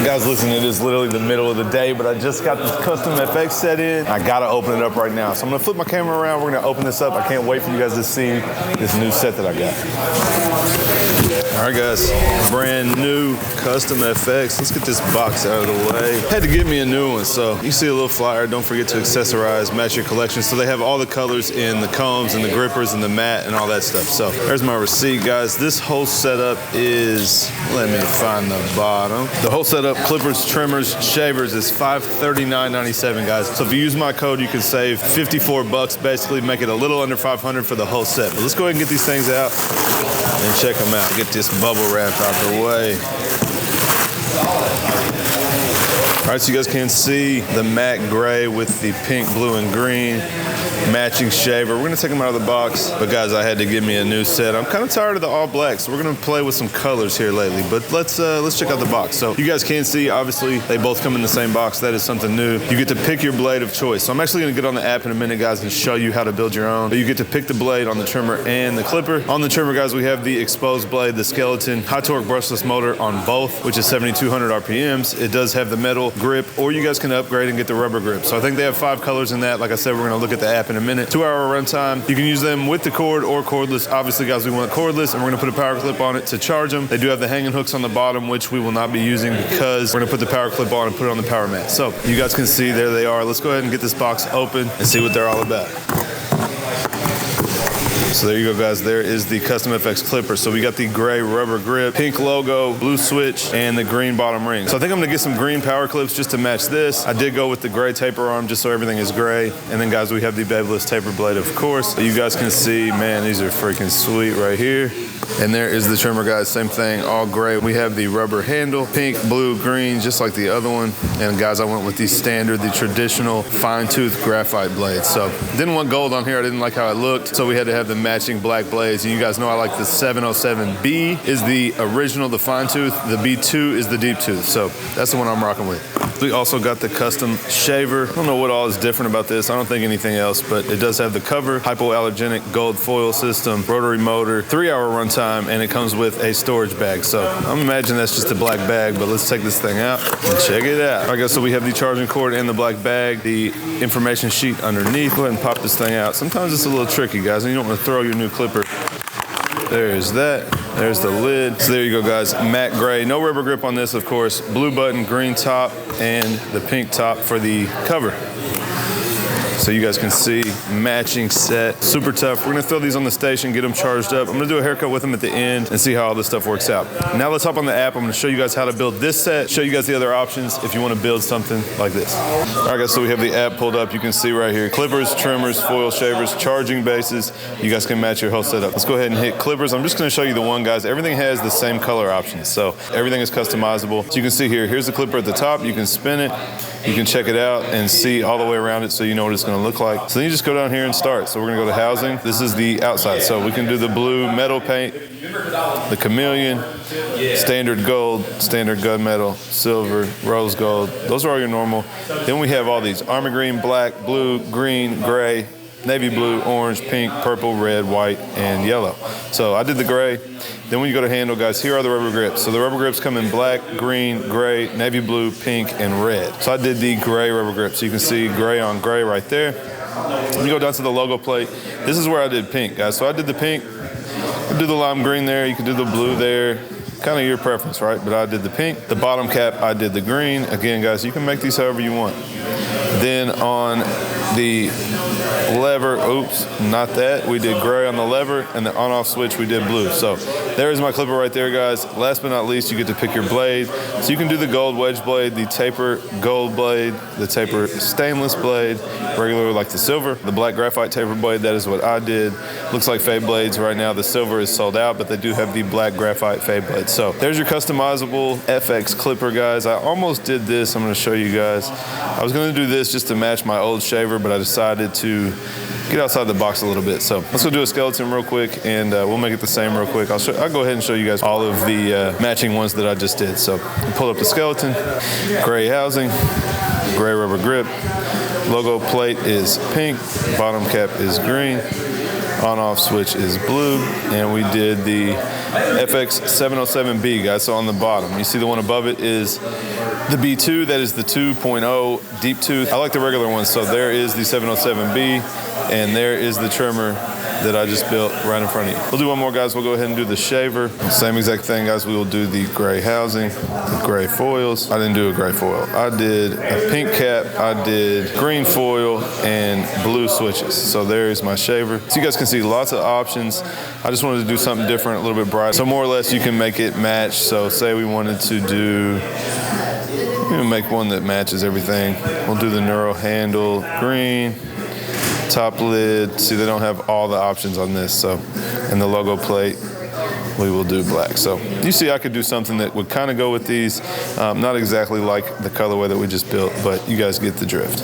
Guys, listen, it is literally the middle of the day, but I just got this custom FX set in. I gotta open it up right now. So I'm gonna flip my camera around. We're gonna open this up. I can't wait for you guys to see this new set that I got. All right, guys, brand new custom FX. Let's get this box out of the way. Had to get me a new one, so you see a little flyer. Don't forget to accessorize, match your collection. So they have all the colors in the combs and the grippers and the mat and all that stuff. So there's my receipt, guys. This whole setup is, let me find the bottom. The whole setup, clippers, trimmers, shavers, is $539.97, guys. So if you use my code, you can save 54 bucks, basically make it a little under 500 for the whole set. But let's go ahead and get these things out and check them out. Get this bubble wrap out the way. All right, so you guys can see the matte gray with the pink, blue, and green matching shaver. We're gonna take them out of the box, but guys, I had to get me a new set. I'm kind of tired of the all black, so we're gonna play with some colors here lately. But let's check out the box. So you guys can see, obviously, they both come in the same box. That is something new. You get to pick your blade of choice. So I'm actually gonna get on the app in a minute, guys, and show you how to build your own. But you get to pick the blade on the trimmer and the clipper. On the trimmer, guys, we have the exposed blade, the skeleton, high torque brushless motor on both, which is 7,200 RPMs. It does have the metal grip, or you guys can upgrade and get the rubber grip. So I think they have 5 colors in that. Like I said, we're gonna look at the app in a minute. 2-hour runtime. You can use them with the cord or cordless. Obviously, guys, we want cordless, and we're gonna put a power clip on it to charge them. They do have the hanging hooks on the bottom, which we will not be using because we're gonna put the power clip on and put it on the power mat. So you guys can see, there they are. Let's go ahead and get this box open and see what they're all about. So there you go, guys. There is the custom FX clipper. So we got the gray rubber grip, pink logo, blue switch, and the green bottom ring. So I think I'm gonna get some green power clips just to match this. I did go with the gray taper arm just so everything is gray. And then, guys, we have the Babyliss taper blade, of course. So you guys can see, man, these are freaking sweet right here. And there is the trimmer, guys. Same thing, all gray. We have the rubber handle, pink, blue, green, just like the other one. And guys, I went with the standard, the traditional fine tooth graphite blade. So didn't want gold on here. I didn't like how it looked. So we had to have the matching black blades. And you guys know I like the 707B is the original, the fine tooth. The B2 is the deep tooth. So that's the one I'm rocking with. We also got the custom shaver. I don't know what all is different about this. I don't think anything else, but it does have the cover, hypoallergenic gold foil system, rotary motor, 3-hour runtime, and it comes with a storage bag. So I'm imagining that's just a black bag, but let's take this thing out and check it out. All right, guys, so we have the charging cord and the black bag, the information sheet underneath. Go ahead and pop this thing out. Sometimes it's a little tricky, guys, and you don't want to throw your new clipper. There's that. There's the lid. So there you go, guys. Matte gray. No rubber grip on this, of course. Blue button, green top, and the pink top for the cover. So you guys can see, matching set, super tough. We're gonna throw these on the station, get them charged up. I'm gonna do a haircut with them at the end and see how all this stuff works out. Now let's hop on the app. I'm gonna show you guys how to build this set, show you guys the other options if you wanna build something like this. All right, guys, so we have the app pulled up. You can see right here, clippers, trimmers, foil shavers, charging bases. You guys can match your whole setup. Let's go ahead and hit clippers. I'm just gonna show you the one, guys. Everything has the same color options, so everything is customizable. So you can see here, here's the clipper at the top. You can spin it. You can check it out and see all the way around it so you know what it's gonna look like. So then you just go down here and start. So we're gonna go to housing. This is the outside. So we can do the blue metal paint, the chameleon, standard gold, standard gunmetal, silver, rose gold. Those are all your normal. Then we have all these armor green, black, blue, green, gray, navy blue, orange, pink, purple, red, white, and yellow. So I did the gray. Then when you go to handle, guys, here are the rubber grips. So the rubber grips come in black, green, gray, navy blue, pink, and red. So I did the gray rubber grips. So you can see gray on gray right there. You go down to the logo plate. This is where I did pink, guys. So I did the pink. You can do the lime green there. You can do the blue there. Kind of your preference, right? But I did the pink. The bottom cap, I did the green. Again, guys, you can make these however you want. Then on the lever, oops, not that. We did gray on the lever, and the on-off switch, we did blue. So there is my clipper right there, guys. Last but not least, you get to pick your blade. So you can do the gold wedge blade, the taper gold blade, the taper stainless blade, regular like the silver, the black graphite taper blade. That is what I did. Looks like fade blades right now. The silver is sold out, but they do have the black graphite fade blade. So there's your customizable FX clipper, guys. I almost did this. I'm going to show you guys. I was going to do this just to match my old shaver, but I decided to get outside the box a little bit. So let's go do a skeleton real quick, and we'll make it the same real quick. I'll go ahead and show you guys all of the matching ones that I just did. So pull up the skeleton, gray housing, gray rubber grip, logo plate is pink, bottom cap is green, on-off switch is blue, and we did the FX707B, guys. So on the bottom, you see the one above it is the B2. That is the 2.0 deep tooth. I like the regular one. So there is the 707B, and there is the trimmer that I just built right in front of you. We'll do one more, guys. We'll go ahead and do the shaver. Same exact thing, guys. We will do the gray housing, the gray foils. I didn't do a gray foil. I did a pink cap, I did green foil, and blue switches. So there's my shaver. So you guys can see lots of options. I just wanted to do something different, a little bit brighter. So more or less you can make it match. So say we wanted to do, make one that matches everything. We'll do the neuro handle green. Top lid, see they don't have all the options on this, so, and the logo plate, we will do black. So you see I could do something that would kind of go with these, not exactly like the colorway that we just built, but you guys get the drift.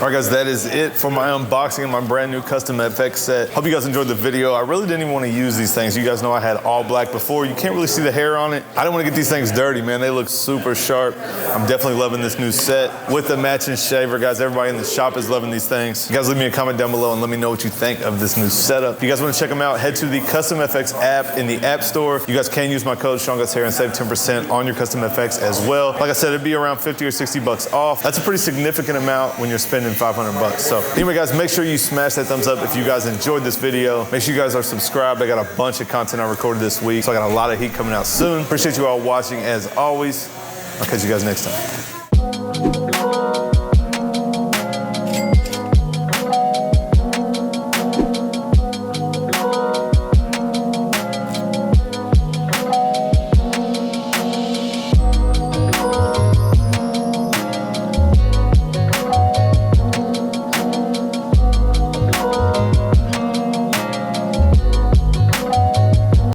All right, guys, that is it for my unboxing of my brand new custom FX set. Hope you guys enjoyed the video. I really didn't even want to use these things. You guys know I had all black before. You can't really see the hair on it. I don't want to get these things dirty, man. They look super sharp. I'm definitely loving this new set with the matching shaver, guys. Everybody in the shop is loving these things. You guys leave me a comment down below and let me know what you think of this new setup. If you guys want to check them out, head to the Custom FX app in the App Store. You guys can use my code Seancutshair and save 10% on your Custom FX as well. Like I said, it'd be around 50 or 60 bucks off. That's a pretty significant amount when you're spending 500 bucks. So anyway, guys, make sure you smash that thumbs up if you guys enjoyed this video. Make sure you guys are subscribed. I got a bunch of content I recorded this week, so I got a lot of heat coming out soon. Appreciate you all watching as always. I'll catch you guys next time.